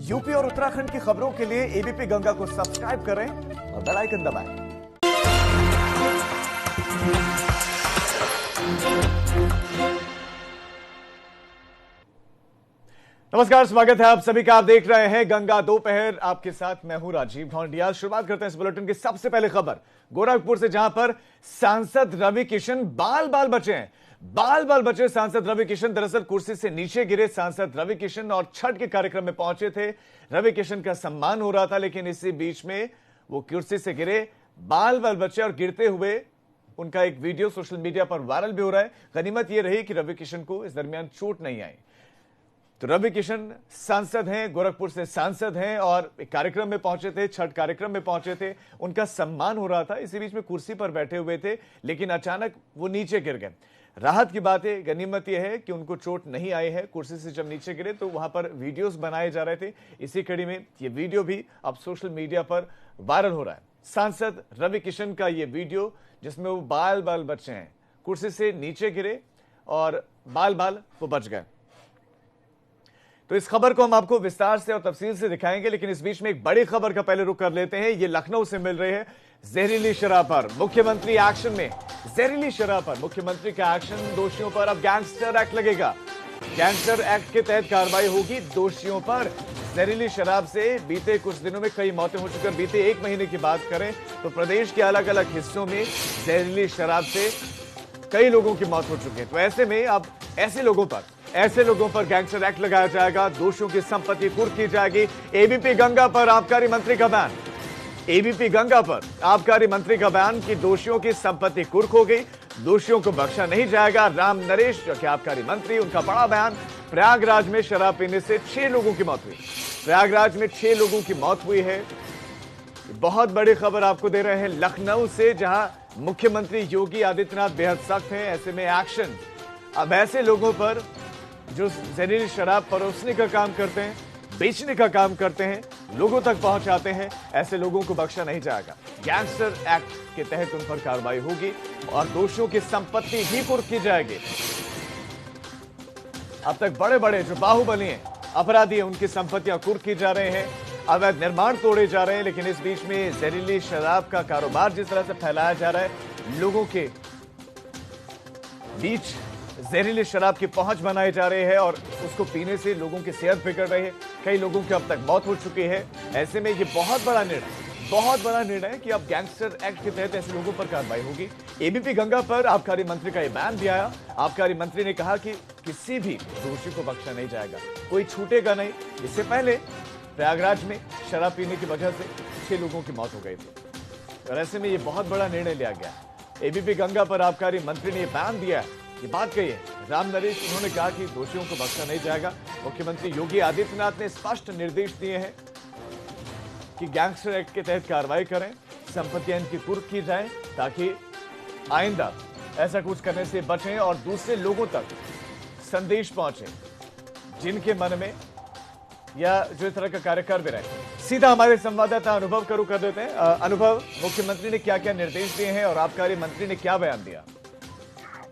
UP और उत्तराखंड की खबरों के लिए एबीपी गंगा को सब्सक्राइब करें और बेल आइकन दबाएं। नमस्कार, स्वागत है आप सभी का। आप देख रहे हैं गंगा दोपहर। आपके साथ मैं हूं राजीव ढोंडियाल। शुरुआत करते हैं इस बुलेटिन की सबसे पहले खबर गोरखपुर से, जहां पर सांसद रवि किशन बाल बाल बचे हैं। बाल बाल बचे सांसद रवि किशन। दरअसल कुर्सी से नीचे गिरे सांसद रवि किशन और छठ के कार्यक्रम में पहुंचे थे। रवि किशन का सम्मान हो रहा था, लेकिन इसी बीच में वो कुर्सी से गिरे, बाल बाल बचे और गिरते हुए उनका एक वीडियो सोशल मीडिया पर वायरल भी हो रहा है। गनीमत यह रही कि रवि किशन को इस दरमियान चोट नहीं आई। तो रवि किशन सांसद हैं, गोरखपुर से सांसद हैं और एक कार्यक्रम में पहुंचे थे, छठ कार्यक्रम में पहुंचे थे। उनका सम्मान हो रहा था, इसी बीच में कुर्सी पर बैठे हुए थे, लेकिन अचानक वो नीचे गिर गए। राहत की बात है, गनीमत यह है कि उनको चोट नहीं आई है। कुर्सी से जब नीचे गिरे तो वहां पर वीडियोस बनाए जा रहे थे। इसी कड़ी में ये वीडियो भी अब सोशल मीडिया पर वायरल हो रहा है। सांसद रवि किशन का ये वीडियो, जिसमें वो बाल बाल बचे हैं, कुर्सी से नीचे गिरे और बाल बाल वो बच गए। तो इस खबर को हम आपको विस्तार से और तफसील से दिखाएंगे, लेकिन इस बीच में एक बड़ी खबर का पहले रुख कर लेते हैं। ये लखनऊ से मिल रही है। जहरीली शराब पर मुख्यमंत्री एक्शन में। जहरीली शराब पर मुख्यमंत्री का एक्शन। दोषियों पर अब गैंगस्टर एक्ट लगेगा। गैंगस्टर एक्ट के तहत कार्रवाई होगी दोषियों पर। जहरीली शराब से बीते कुछ दिनों में कई मौतें हो चुकी हैं। बीते एक महीने की बात करें तो प्रदेश के अलग अलग हिस्सों में जहरीली शराब से कई लोगों की मौत हो चुकी है। तो ऐसे में अब ऐसे लोगों पर गैंगस्टर एक्ट लगाया जाएगा। दोषियों की संपत्ति कुर्क की जाएगी। एबीपी गंगा पर आबकारी मंत्री का बयान। एबीपी गंगा पर आबकारी मंत्री का बयान कि दोषियों की संपत्ति कुर्क हो गई, दोषियों को बख्शा नहीं जाएगा। राम नरेश जो कि आबकारी मंत्री, उनका बड़ा बयान। प्रयागराज में शराब पीने से 6 लोगों की मौत हुई। प्रयागराज में 6 लोगों की मौत हुई है। बहुत बड़ी खबर आपको दे रहे हैं लखनऊ से, जहां मुख्यमंत्री योगी आदित्यनाथ बेहद सख्त हैं। ऐसे में एक्शन अब ऐसे लोगों पर जो जहरीली शराब परोसने का काम करते हैं, बेचने का काम करते हैं, लोगों तक पहुंचाते हैं, ऐसे लोगों को बख्शा नहीं जाएगा। गैंगस्टर एक्ट के तहत उन पर कार्रवाई होगी और दोषियों की संपत्ति भी कुर्क की जाएगी। अब तक बड़े बड़े जो बाहुबली हैं, अपराधी हैं, उनकी संपत्तियां कुर्क की जा रहे हैं, अवैध निर्माण तोड़े जा रहे हैं। लेकिन इस बीच में जहरीली शराब का कारोबार जिस तरह से फैलाया जा रहा है, लोगों के बीच जहरीली शराब की पहुंच बनाई जा रही है और उसको पीने से लोगों की सेहत बिगड़ रही है। कई लोगों की अब तक मौत हो चुकी है। ऐसे में ये बहुत बड़ा निर्णय है कि अब गैंगस्टर एक्ट के तहत ऐसे लोगों पर कार्रवाई होगी। एबीपी गंगा पर आबकारी मंत्री का ये बयान भी आया। आबकारी मंत्री ने कहा कि किसी भी दोषी को बख्शा नहीं जाएगा, कोई छूटेगा नहीं। इससे पहले प्रयागराज में शराब पीने की वजह से 6 लोगों की मौत हो गई थी और ऐसे में ये बहुत बड़ा निर्णय लिया गया। एबीपी गंगा पर आबकारी मंत्री ने ये बयान दिया, ये बात कही है राम नरेश। उन्होंने कहा कि दोषियों को बख्शा नहीं जाएगा। मुख्यमंत्री योगी आदित्यनाथ ने स्पष्ट निर्देश दिए हैं कि गैंगस्टर एक्ट के तहत कार्रवाई करें, संपत्तियां इनकी कुर्क की जाए, ताकि आइंदा ऐसा कुछ करने से बचें और दूसरे लोगों तक संदेश पहुंचे जिनके मन में या जो इस तरह का कार्य कर भी रहे। सीधा हमारे संवाददाता अनुभव करू कर देते हैं। अनुभव, मुख्यमंत्री ने क्या क्या निर्देश दिए हैं और आबकारी मंत्री ने क्या बयान दिया?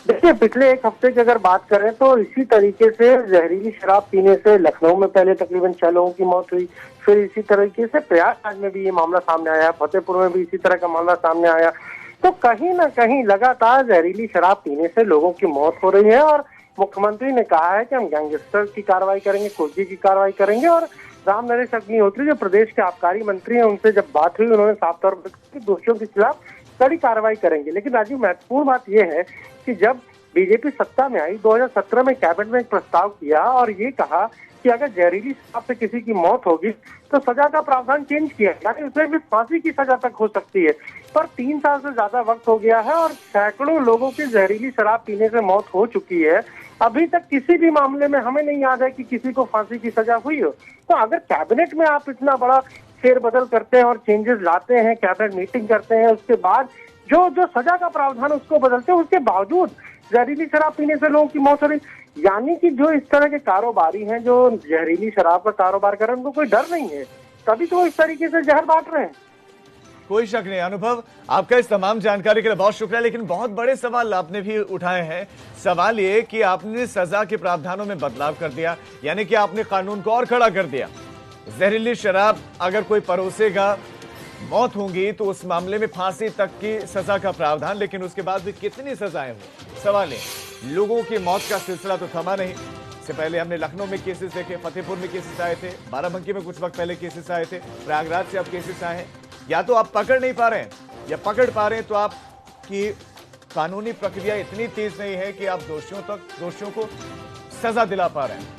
देखिए, पिछले एक हफ्ते की अगर बात करें तो इसी तरीके से जहरीली शराब पीने से लखनऊ में पहले तकरीबन 6 लोगों की मौत हुई। फिर इसी तरीके से प्रयागराज में भी ये मामला सामने आया, फतेहपुर में भी इसी तरह का मामला सामने आया। तो कहीं ना कहीं लगातार जहरीली शराब पीने से लोगों की मौत हो रही है और मुख्यमंत्री ने कहा है कि हम गैंगस्टर की कार्रवाई करेंगे, कुर्की की कार्रवाई करेंगे। और राम नरेश अग्निहोत्री जो प्रदेश के आबकारी मंत्री हैं, उनसे जब बात हुई, उन्होंने साफ तौर पर दोषियों के खिलाफ कड़ी कार्रवाई करेंगे। लेकिन राजीव, महत्वपूर्ण बात यह है कि जब बीजेपी सत्ता में आई 2017 में कैबिनेट में एक प्रस्ताव किया और ये कहा कि अगर जहरीली शराब से किसी की मौत होगी तो सजा का प्रावधान चेंज किया, यानी उसमें भी फांसी की सजा तक हो सकती है। पर 3 साल से ज्यादा वक्त हो गया है और सैकड़ों लोगों की जहरीली शराब पीने से मौत हो चुकी है। अभी तक किसी भी मामले में हमें नहीं याद है कि किसी को फांसी की सजा हुई हो। तो अगर कैबिनेट में आप इतना बड़ा फेरबदल करते हैं और चेंजेस लाते हैं, कैबिनेट मीटिंग करते हैं, उसके बाद जो सजा का प्रावधान उसको बदलते हैं, उसके बावजूद जहरीली शराब पीने से लोगों की मौत हो रही, यानी कि जो इस तरह के कारोबारी हैं, जो जहरीली शराब का कारोबार कर रहे हैं, उनको कोई डर नहीं है, तभी तो इस तरीके से जहर बांट रहे हैं। कोई शक नहीं। अनुभव, आपका इस तमाम जानकारी के लिए बहुत शुक्रिया। लेकिन बहुत बड़े सवाल आपने भी उठाए हैं। सवाल ये कि आपने सजा के प्रावधानों में बदलाव कर दिया, यानी कि आपने कानून को और कड़ा कर दिया। जहरीली शराब अगर कोई परोसेगा, मौत होगी तो उस मामले में फांसी तक की सजा का प्रावधान, लेकिन उसके बाद भी कितनी सजाएं हो। सवाल है, लोगों की मौत का सिलसिला तो थमा नहीं। इससे पहले हमने लखनऊ में केसेस देखे, फतेहपुर में केसेस आए थे, बाराबंकी में कुछ वक्त पहले केसेस आए थे, प्रयागराज से अब केसेस आए हैं। या तो आप पकड़ नहीं पा रहे हैं, या पकड़ पा रहे हैं तो आपकी कानूनी प्रक्रिया इतनी तेज नहीं है कि आप दोषियों को सजा दिला पा रहे हैं।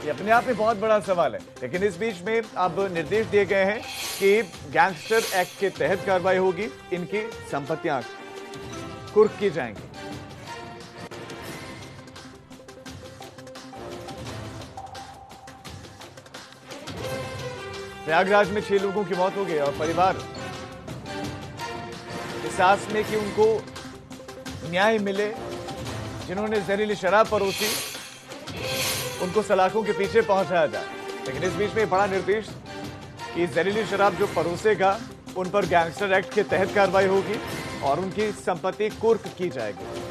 ये अपने आप में बहुत बड़ा सवाल है। लेकिन इस बीच में अब निर्देश दिए गए हैं कि गैंगस्टर एक्ट के तहत कार्रवाई होगी, इनकी संपत्तियां कुर्क की जाएंगी। प्रयागराज में 6 लोगों की मौत हो गई और परिवार इस आस में कि उनको न्याय मिले, जिन्होंने जहरीली शराब परोसी उनको सलाखों के पीछे पहुंचाया जाए। लेकिन इस बीच में बड़ा निर्देश कि जहरीली शराब जो परोसेगा उन पर गैंगस्टर एक्ट के तहत कार्रवाई होगी और उनकी संपत्ति कुर्क की जाएगी।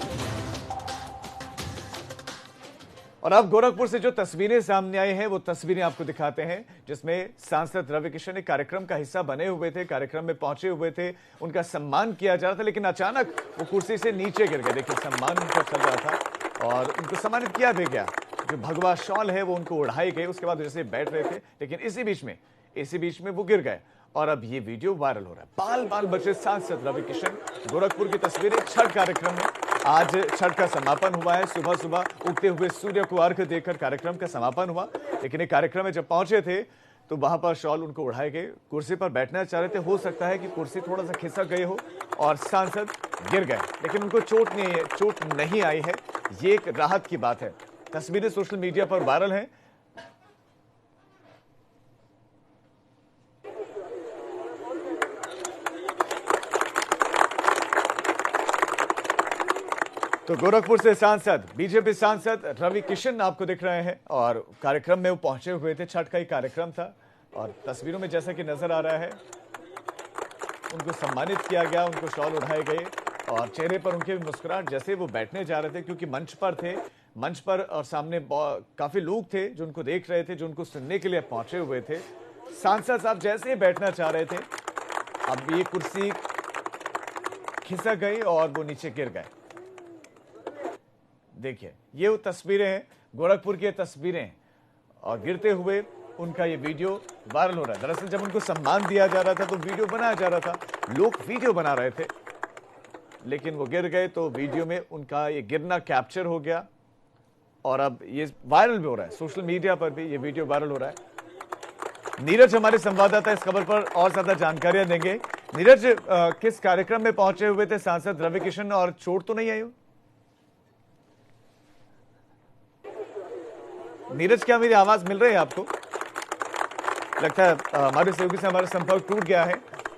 और अब गोरखपुर से जो तस्वीरें सामने आई हैं वो तस्वीरें आपको दिखाते हैं, जिसमें सांसद रवि किशन एक कार्यक्रम का हिस्सा बने हुए थे, कार्यक्रम में पहुंचे हुए थे, उनका सम्मान किया जा रहा था, लेकिन अचानक वो कुर्सी से नीचे गिर गए। देखिए, सम्मान उनका चल रहा था और उनको सम्मानित किया भी गया। जो भगवा शॉल है वो उनको उड़ाई गई, उसके बाद जैसे बैठ रहे थे, लेकिन इसी बीच में वो गिर गए और अब ये वीडियो वायरल हो रहा है। बाल बाल बचे सांसद रवि किशन। गोरखपुर की तस्वीरें छठ कार्यक्रम में। आज छठ का समापन हुआ है। सुबह सुबह उगते हुए सूर्य को अर्घ्य देकर कार्यक्रम का समापन हुआ, लेकिन एक कार्यक्रम में जब पहुंचे थे तो वहां पर शॉल उनको उड़ाए गए। कुर्सी पर बैठना चाह रहे थे, हो सकता है कि कुर्सी थोड़ा सा खिसक गई हो और सांसद गिर गए, लेकिन उनको चोट नहीं आई है। ये एक राहत की बात है। तस्वीरें सोशल मीडिया पर वायरल हैं। तो गोरखपुर से सांसद, बीजेपी सांसद रवि किशन आपको दिख रहे हैं और कार्यक्रम में वो पहुंचे हुए थे। छठ का ही कार्यक्रम था और तस्वीरों में जैसा कि नजर आ रहा है उनको सम्मानित किया गया, उनको शॉल उठाए गए और चेहरे पर उनके मुस्कुराहट, जैसे वो बैठने जा रहे थे क्योंकि मंच पर थे, मंच पर और सामने काफी लोग थे जो उनको देख रहे थे, जो उनको सुनने के लिए पहुंचे हुए थे। सांसद साहब जैसे ही बैठना चाह रहे थे, अब ये कुर्सी खिसक गई और वो नीचे गिर गए। देखिए, ये वो तस्वीरें हैं, गोरखपुर की तस्वीरें हैं और गिरते हुए उनका ये वीडियो वायरल हो रहा है। दरअसल जब उनको सम्मान दिया जा रहा था तो वीडियो बनाया जा रहा था, लोग वीडियो बना रहे थे, लेकिन वो गिर गए तो वीडियो में उनका ये गिरना कैप्चर हो गया और अब ये वायरल भी हो रहा है। सोशल मीडिया पर भी ये वीडियो वायरल हो रहा है। नीरज हमारे संवाददाता इस खबर पर और ज्यादा जानकारियां देंगे। नीरज, किस कार्यक्रम में पहुंचे हुए थे सांसद रवि किशन और चोट तो नहीं आई हो? नीरज, क्या मेरी आवाज मिल रही है आपको? लगता है हमारे सहयोगी से हमारा संपर्क टूट गया है।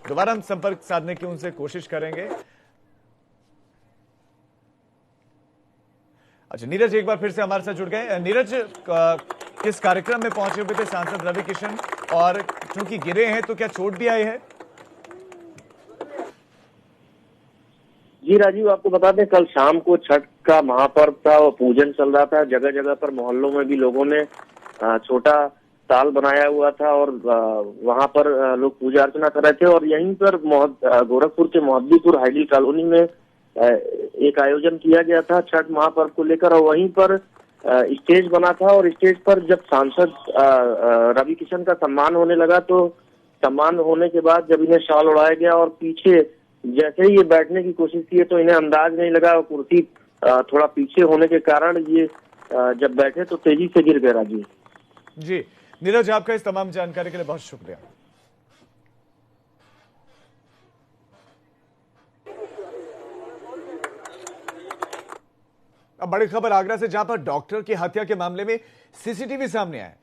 दोबारा हम संपर्क साधने की उनसे कोशिश करेंगे। अच्छा, नीरज एक बार फिर से हमारे साथ जुड़ गए। नीरज, किस कार्यक्रम में पहुंचे हुए थे सांसद रवि किशन और चूंकि गिरे हैं तो क्या चोट भी आई है? जी राजीव, आपको बता दें, कल शाम को छठ का महापर्व था और पूजन चल रहा था। जगह जगह पर मोहल्लों में भी लोगों ने छोटा ताल बनाया हुआ था और वहां पर लोग पूजा अर्चना कर रहे थे। और यहीं पर गोरखपुर के मोहद्दीपुर हाइडी कॉलोनी में एक आयोजन किया गया था छठ महापर्व को लेकर और वहीं पर स्टेज बना था और स्टेज पर जब सांसद रवि किशन का सम्मान होने लगा तो सम्मान होने के बाद जब इन्हें शॉल उड़ाया गया और पीछे जैसे ही ये बैठने की कोशिश की तो इन्हें अंदाज नहीं लगा और कुर्सी थोड़ा पीछे होने के कारण ये जब बैठे तो तेजी से गिर गए। राजीव जी, नीरज, आपका इस तमाम जानकारी के लिए बहुत शुक्रिया। अब बड़ी खबर आगरा से, जहां पर डॉक्टर की हत्या के मामले में सीसीटीवी सामने आया।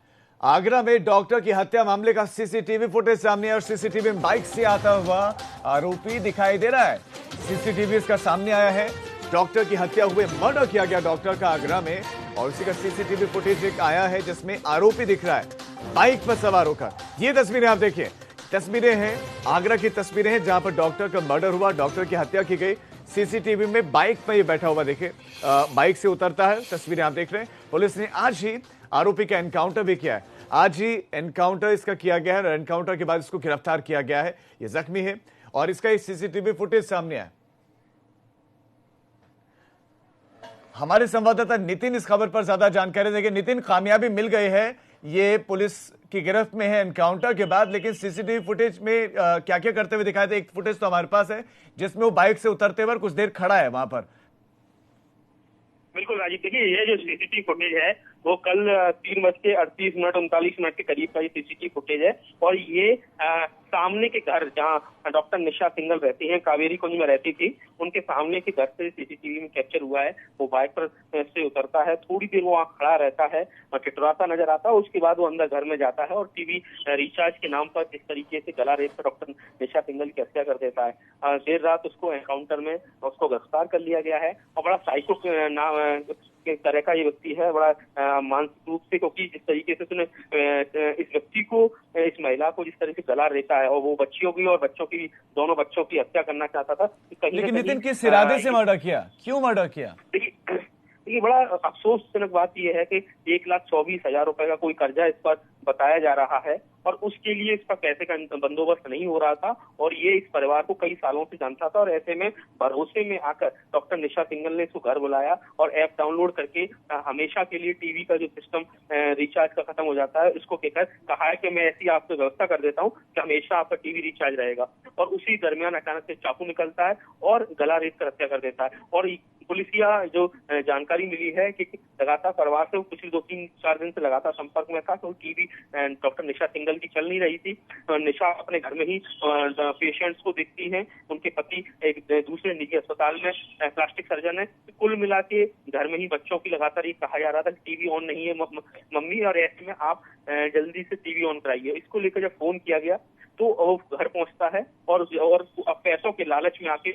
आगरा में डॉक्टर की हत्या मामले का सीसीटीवी फुटेज सामने आया और सीसीटीवी में बाइक से आता हुआ आरोपी दिखाई दे रहा है। सीसीटीवी इसका सामने आया है। डॉक्टर की हत्या हुए, मर्डर किया गया डॉक्टर का आगरा में और उसी का सीसीटीवी फुटेज एक आया है जिसमें आरोपी दिख रहा है बाइक पर सवार होकर। ये तस्वीरें आप देखिए, तस्वीरें हैं आगरा की तस्वीरें हैं जहां पर डॉक्टर का मर्डर हुआ, डॉक्टर की हत्या की गई। सीसीटीवी में बाइक पर ये बैठा हुआ देखिए, बाइक से उतरता है, तस्वीरें आप देख रहे हैं। पुलिस ने आज ही आरोपी का एनकाउंटर भी किया है। आज ही एनकाउंटर इसका किया गया है और एनकाउंटर के बाद इसको गिरफ्तार किया गया है। ये जख्मी है और इसका एक सीसीटीवी फुटेज सामने आया। हमारे संवाददाता नितिन इस खबर पर ज्यादा जानकारी देंगे। नितिन, कामयाबी मिल गई है, ये पुलिस की गिरफ्त में है एनकाउंटर के बाद, लेकिन सीसीटीवी फुटेज में क्या क्या करते हुए दिखाए थे? एक फुटेज तो हमारे पास है जिसमें वो बाइक से उतरते हुए कुछ देर खड़ा है वहां पर। बिल्कुल राजीव, देखिए ये जो सीसीटीवी फुटेज है वो कल 3:38 के करीब का ये सीसीटीवी फुटेज है और ये सामने के घर जहां डॉक्टर निशा सिंगल रहती हैं, कावेरी कुंज में रहती थी, उनके सामने के घर से सीसीटीवी में कैप्चर हुआ है। वो बाइक पर से उतरता है, थोड़ी देर वो वहाँ खड़ा रहता है और टिटराता नजर आता है। उसके बाद वो अंदर घर में जाता है और टीवी रिचार्ज के नाम पर जिस तरीके से गला रेत कर डॉक्टर निशा सिंगल की हत्या कर देता है। देर रात उसको एनकाउंटर में उसको गिरफ्तार कर लिया गया है और बड़ा साइको के तरह का ये व्यक्ति है, बड़ा मानसिक रूप से, क्योंकि जिस तरीके से उसने इस व्यक्ति को, इस महिला को जिस तरह से गला रेता है और वो बच्चियों की और बच्चों की, दोनों बच्चों की हत्या करना चाहता था। लेकिन नितिन, किस इरादे से मर्डर किया, क्यों मर्डर किया? देखिए बड़ा अफसोसजनक बात यह है कि 1,24,000 रुपए का कोई कर्जा इस पर बताया जा रहा है और उसके लिए इसका पैसे का बंदोबस्त नहीं हो रहा था और ये इस परिवार को कई सालों से जानता था और ऐसे में भरोसे में आकर डॉक्टर निशा सिंगल ने इसको घर बुलाया और ऐप डाउनलोड करके हमेशा के लिए टीवी का जो सिस्टम रिचार्ज का खत्म हो जाता है, इसको कहकर कहा है कि मैं ऐसी आपको व्यवस्था कर देता हूँ कि हमेशा आपका टीवी रिचार्ज रहेगा। और उसी दरमियान अचानक से चाकू निकलता है और गला रेत कर हत्या कर देता है। और पुलिसिया जो जानकारी मिली है कि लगातार परिवार से पिछले 2-3-4 दिन से लगातार संपर्क में था, तो टीवी डॉक्टर निशा सिंगल की चल नहीं रही थी। निशा अपने घर में ही पेशेंट्स को देखती हैं, उनके पति एक दूसरे निजी अस्पताल में प्लास्टिक सर्जन है। कुल मिला के घर में ही बच्चों की लगातार ये कहा जा रहा था कि टीवी ऑन नहीं है मम्मी, और ऐसे में आप जल्दी से टीवी ऑन कराइए। इसको लेकर जब फोन किया गया तो वो घर पहुंचता है और पैसों के लालच में आके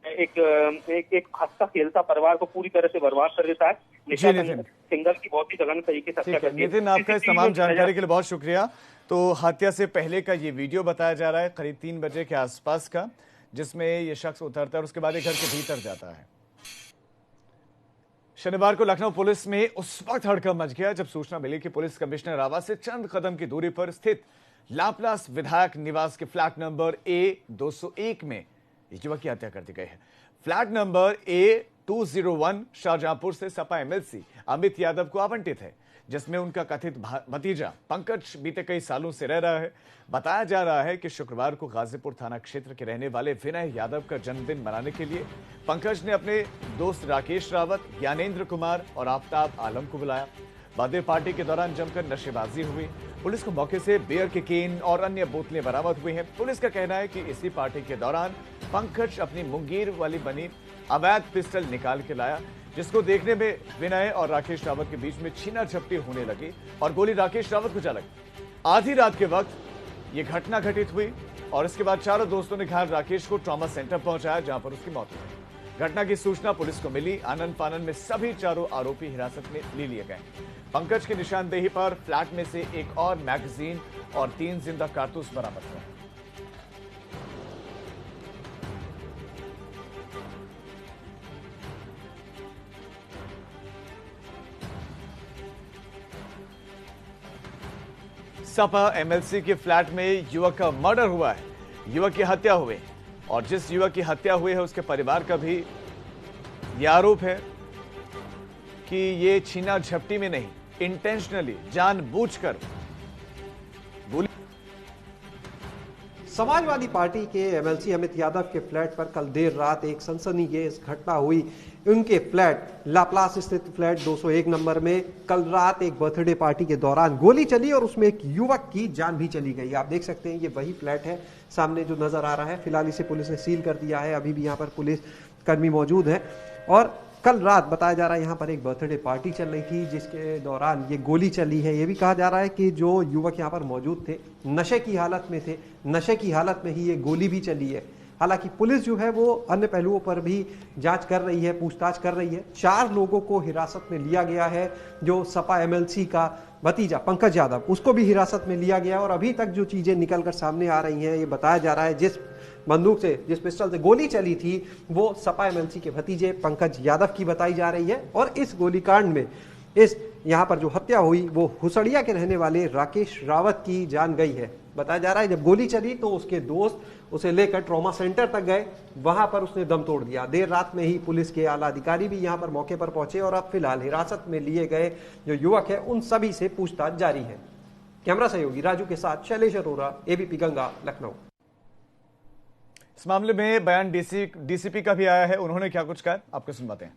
एक हंसता खेलता परिवार को पूरी तरह से बर्बाद कर देता है। निशा सिंगल की बहुत ही जघन्य तरीके से हत्या कर दी। नितिन, आपका इस तमाम जानकारी के लिए बहुत शुक्रिया। तो हत्या से पहले का ये वीडियो बताया जा रहा है करीब 3 बजे के आसपास का, जिसमें ये शख्स उतरता है और उसके बाद एक घर के भीतर जाता है। शनिवार को लखनऊ पुलिस में उस वक्त हड़कंप मच गया जब सूचना मिली कि पुलिस कमिश्नर आवास से चंद कदम की दूरी पर स्थित लाप्लास विधायक निवास के फ्लैट नंबर A201 में युवक की हत्या कर दी गई है। फ्लैट नंबर A201 शाहजहांपुर से सपा एमएलसी अमित यादव को आवंटित है, जिसमें उनका कथित भतीजा पंकज बीते कई सालों से रह रहा है। बताया जा रहा है कि शुक्रवार को गाजीपुर थाना क्षेत्र के रहने वाले विनय यादव का जन्मदिन मनाने के लिए पंकज ने अपने दोस्त राकेश रावत, ज्ञानेंद्र कुमार और आफ्ताब आलम को बुलाया। बर्थडे पार्टी के दौरान जमकर नशेबाजी हुई। पुलिस को मौके से बियर के केन और अन्य बोतलें बरामद हुई हैं। पुलिस का कहना है कि इसी पार्टी के दौरान पंकज अपनी मुंगेर वाली बनी अवैध पिस्टल निकाल के लाया, जिसको देखने में विनय और राकेश रावत के बीच में छीना झपटी होने लगी और गोली राकेश रावत को जा लगी। आधी रात के वक्त ये घटना घटित हुई और इसके बाद चारों दोस्तों ने घायल राकेश को ट्रॉमा सेंटर पहुंचाया, जहां पर उसकी मौत हुई। घटना की सूचना पुलिस को मिली। आनन फानन में सभी चारों आरोपी हिरासत में ले लिए गए। पंकज की निशानदेही पर फ्लैट में से एक और मैगजीन और 3 जिंदा कारतूस बरामद हुए। सपा एमएलसी के फ्लैट में युवक का मर्डर हुआ है, युवक की हत्या हुई और जिस युवक की हत्या हुई है उसके परिवार का भी यह आरोप है कि ये छीना झपटी में नहीं, इंटेंशनली, जानबूझकर गोली। समाजवादी पार्टी के एमएलसी अमित यादव के फ्लैट पर कल देर रात एक सनसनीखेज घटना हुई। उनके फ्लैट लाप्लास स्थित फ्लैट 201 नंबर में कल रात एक बर्थडे पार्टी के दौरान गोली चली और उसमें एक युवक की जान भी चली गई। आप देख सकते हैं ये वही फ्लैट है सामने जो नजर आ रहा है। फिलहाल इसे पुलिस ने सील कर दिया है, अभी भी यहाँ पर पुलिस कर्मी मौजूद है। और कल रात बताया जा रहा है यहाँ पर एक बर्थडे पार्टी चल रही थी जिसके दौरान ये गोली चली है। ये भी कहा जा रहा है कि जो युवक यहाँ पर मौजूद थे नशे की हालत में थे, नशे की हालत में ही ये गोली भी चली है। हालांकि पुलिस जो है वो अन्य पहलुओं पर भी जांच कर रही है, पूछताछ कर रही है। 4 लोगों को हिरासत में लिया गया है। जो सपा एमएलसी का भतीजा पंकज यादव, उसको भी हिरासत में लिया गया और अभी तक जो चीजें निकलकर सामने आ रही हैं, ये बताया जा रहा है जिस बंदूक से, जिस पिस्टल से गोली चली थी वो सपा एमएलसी के भतीजे पंकज यादव की बताई जा रही है। और इस गोलीकांड में इस यहाँ पर जो हत्या हुई वो हुसड़िया के रहने वाले राकेश रावत की जान गई है। बताया जा रहा है जब गोली चली तो उसके दोस्त उसे लेकर ट्रॉमा सेंटर तक गए, वहां पर उसने दम तोड़ दिया। देर रात में ही पुलिस के आला अधिकारी भी यहाँ पर मौके पर पहुंचे और अब फिलहाल हिरासत में लिए गए जो युवक है उन सभी से पूछताछ जारी है। कैमरा सहयोगी राजू के साथ शैलेश अरोरा, एबीपी गंगा, लखनऊ। इस मामले में बयान डीसीपी का भी आया है, उन्होंने क्या कुछ कहा आपको सुनवाते हैं।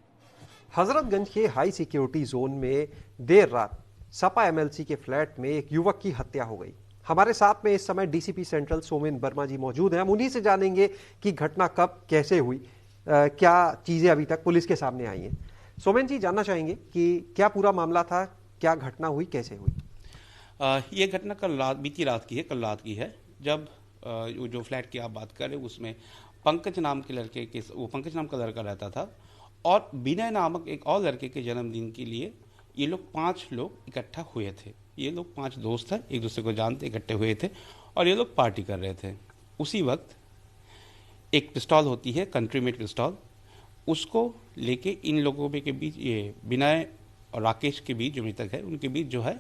हजरतगंज के हाई सिक्योरिटी जोन में देर रात सपा एमएलसी के फ्लैट में एक युवक की हत्या हो गई। हमारे साथ में इस समय डीसीपी सेंट्रल सोमेन वर्मा जी मौजूद हैं। हम उन्हीं से जानेंगे कि घटना कब कैसे हुई, क्या चीजें अभी तक पुलिस के सामने आई हैं। सोमेन जी, जानना चाहेंगे कि क्या पूरा मामला था, क्या घटना हुई, कैसे हुई? ये घटना बीती रात की है, कल रात की है, जब जो फ्लैट की आप बात कर रहे हैं उसमें पंकज नाम के लड़के के, वो पंकज नाम का लड़का रहता था और विनय नामक एक और लड़के के जन्मदिन के लिए ये लोग 5 लोग इकट्ठा हुए थे। ये लोग 5 दोस्त हैं, एक दूसरे को जानते, इकट्ठे हुए थे और ये लोग पार्टी कर रहे थे। उसी वक्त एक पिस्तौल होती है, कंट्री मेड पिस्तौल, उसको लेके इन लोगों के बीच, ये विनय और राकेश के बीच जो मृतक है उनके बीच जो है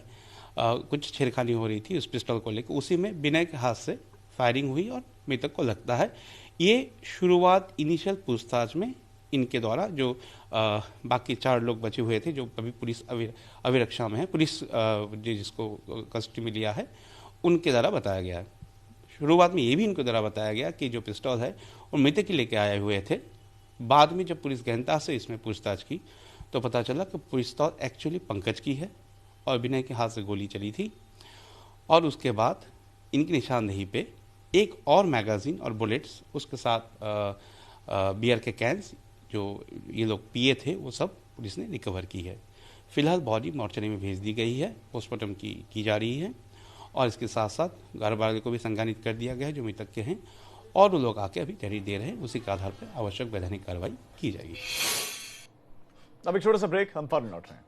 कुछ छेड़खानी हो रही थी उस पिस्तौल को लेकर। उसी में विनय के हाथ से फायरिंग हुई और मृतक को लगता है। ये शुरुआत इनिशियल पूछताछ में इनके द्वारा जो बाकी 4 लोग बचे हुए थे जो अभी पुलिस अभिरक्षा में है, पुलिस जिसको कस्टडी में लिया है, उनके द्वारा बताया गया है। शुरुआत में ये भी इनके द्वारा बताया गया कि जो पिस्तौल है वो मृतक ही लेके आए हुए थे। बाद में जब पुलिस गहनता से इसमें पूछताछ की तो पता चला कि पिस्तौल एक्चुअली पंकज की है और विनय के हाथ से गोली चली थी। और उसके बाद इनकी निशानदेही पे एक और मैगजीन और बुलेट्स, उसके साथ बियर के कैंस जो ये लोग पिए थे वो सब पुलिस ने रिकवर की है। फिलहाल बॉडी मॉर्चरी में भेज दी गई है, पोस्टमार्टम की जा रही है और इसके साथ साथ घर वाले को भी संज्ञानित कर दिया गया है जो मृतक के हैं और वो लोग आके अभी तहरीर दे रहे हैं। उसी के आधार पर आवश्यक वैधानिक कार्रवाई की जाएगी। अब एक छोटा सा ब्रेक, हम फौरन लौट रहे हैं।